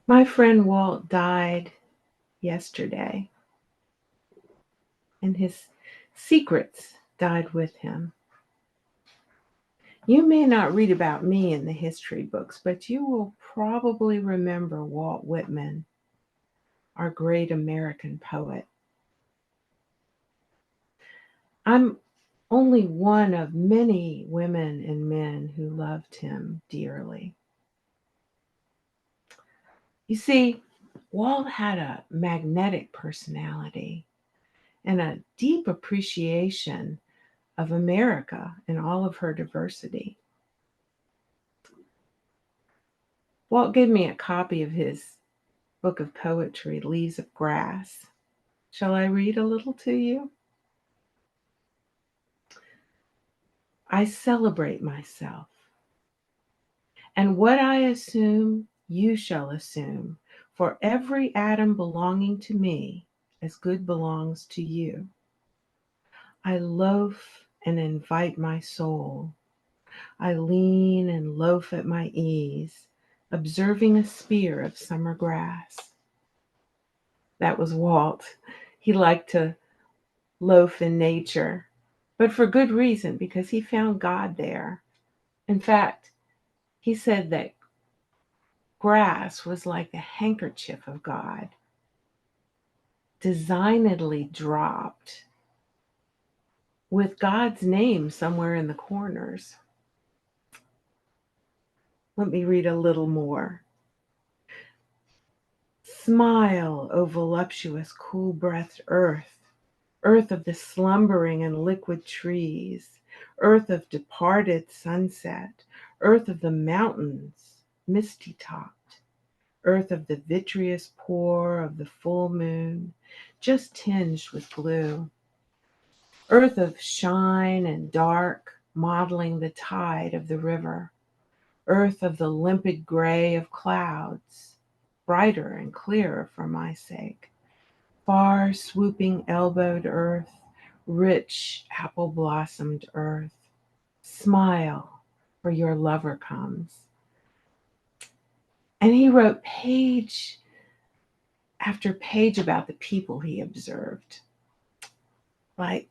My friend Walt died yesterday, and his secrets died with him. You may not read about me in the history books, but you will probably remember Walt Whitman, our great American poet. I'm only one of many women and men who loved him dearly. You see, Walt had a magnetic personality and a deep appreciation of America and all of her diversity. Walt gave me a copy of his book of poetry, Leaves of Grass. Shall I read a little to you? I celebrate myself, and what I assume, you shall assume, for every atom belonging to me as good belongs to you. I loaf and invite my soul. I lean and loaf at my ease, observing a spear of summer grass. That was Walt. He liked to loaf in nature, but for good reason, because he found God there. In fact, he said that grass was like the handkerchief of God, designedly dropped with God's name somewhere in the corners. Let me read a little more. Smile, O voluptuous, cool breathed earth, earth of the slumbering and liquid trees, earth of departed sunset, earth of the mountains, misty topped, earth of the vitreous pour of the full moon, just tinged with blue, earth of shine and dark, modeling the tide of the river, earth of the limpid gray of clouds, brighter and clearer for my sake, far swooping elbowed earth, rich apple blossomed earth, smile, for your lover comes. And he wrote page after page about the people he observed. Like,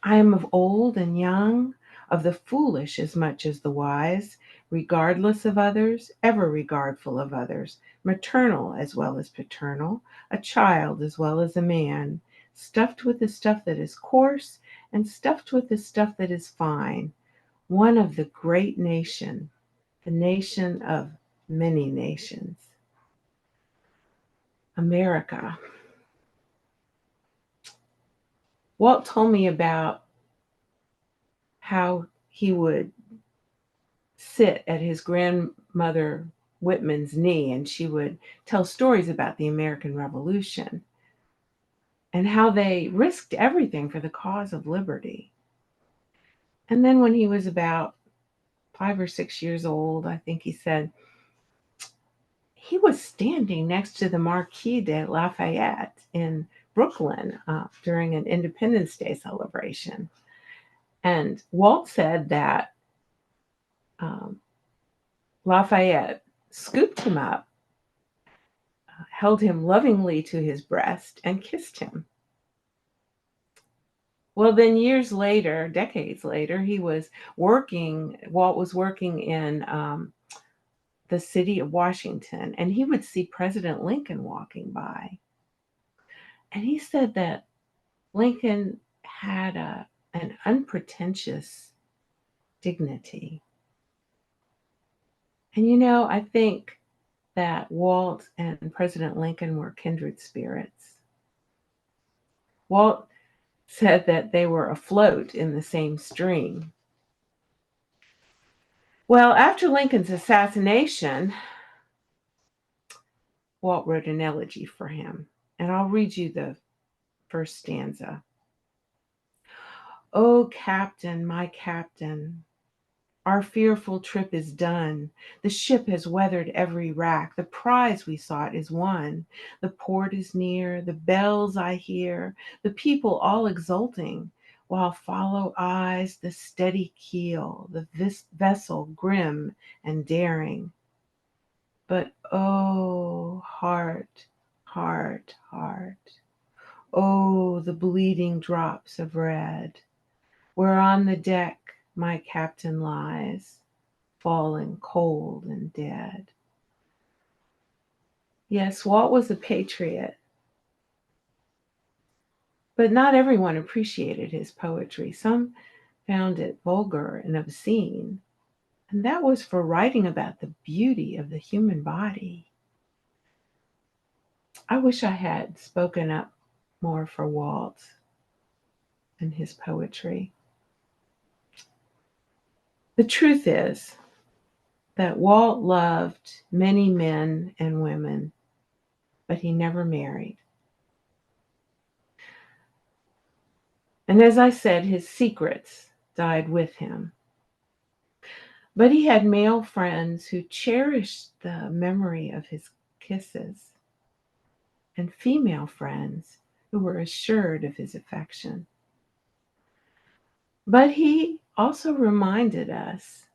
I am of old and young, of the foolish as much as the wise, regardless of others, ever regardful of others, maternal as well as paternal, a child as well as a man, stuffed with the stuff that is coarse and stuffed with the stuff that is fine, one of the great nation, the nation of many nations. America. Walt told me about how he would sit at his grandmother Whitman's knee and she would tell stories about the American Revolution and how they risked everything for the cause of liberty. And then when he was about 5 or 6 years old, I think he said, he was standing next to the Marquis de Lafayette in Brooklyn during an Independence Day celebration. And Walt said that um, Lafayette scooped him up, held him lovingly to his breast, and kissed him. Well, then years later, decades later, Walt was working in the city of Washington, and he would see President Lincoln walking by. And he said that Lincoln had an unpretentious dignity. And I think that Walt and President Lincoln were kindred spirits. Walt said that they were afloat in the same stream. Well, after Lincoln's assassination, Walt wrote an elegy for him, and I'll read you the first stanza. O Captain, my Captain, Our fearful trip is done. The ship has weathered every rack. The prize we sought is won. The port is near. The bells I hear. The people all exulting, while follow eyes the steady keel, the vessel grim and daring. But oh, heart, heart, heart. Oh, the bleeding drops of red, where on the deck my captain lies, fallen cold and dead. Yes, Walt was a patriot, but not everyone appreciated his poetry. Some found it vulgar and obscene, and that was for writing about the beauty of the human body. I wish I had spoken up more for Walt and his poetry. The truth is that Walt loved many men and women, but he never married. And as I said, his secrets died with him. But he had male friends who cherished the memory of his kisses, and female friends who were assured of his affection. But he also reminded us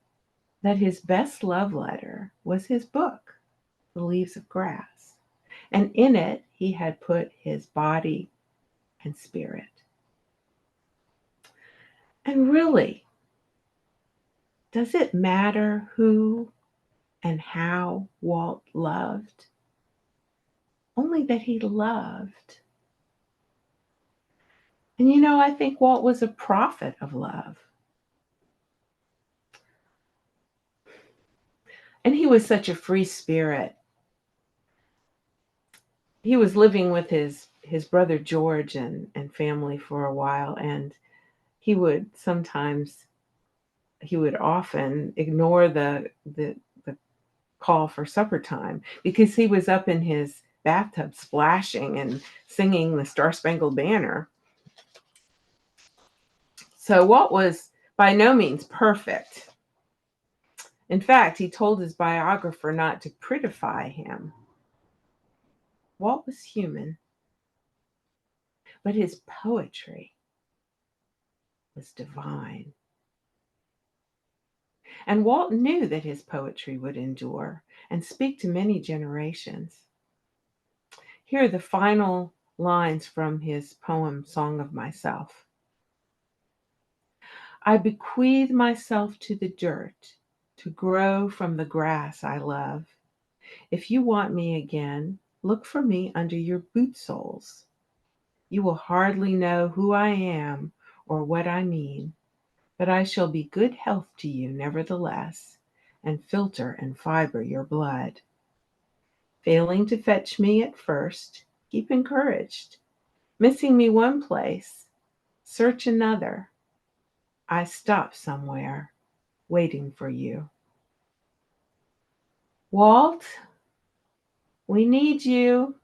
that his best love letter was his book, The Leaves of Grass, and in it he had put his body and spirit. And really, does it matter who and how Walt loved? Only that he loved. And I think Walt was a prophet of love. And he was such a free spirit. He was living with his brother George and family for a while, and he would sometimes he would often ignore the call for supper time because he was up in his bathtub splashing and singing the Star Spangled Banner. So Walt was by no means perfect. In fact, he told his biographer not to prettify him. Walt was human, but his poetry was divine. And Walt knew that his poetry would endure and speak to many generations. Here are the final lines from his poem, Song of Myself. I bequeath myself to the dirt to grow from the grass I love. If you want me again, look for me under your boot soles. You will hardly know who I am or what I mean, but I shall be good health to you nevertheless, and filter and fiber your blood. Failing to fetch me at first, keep encouraged. Missing me one place, search another. I stop somewhere, waiting for you. Walt, we need you.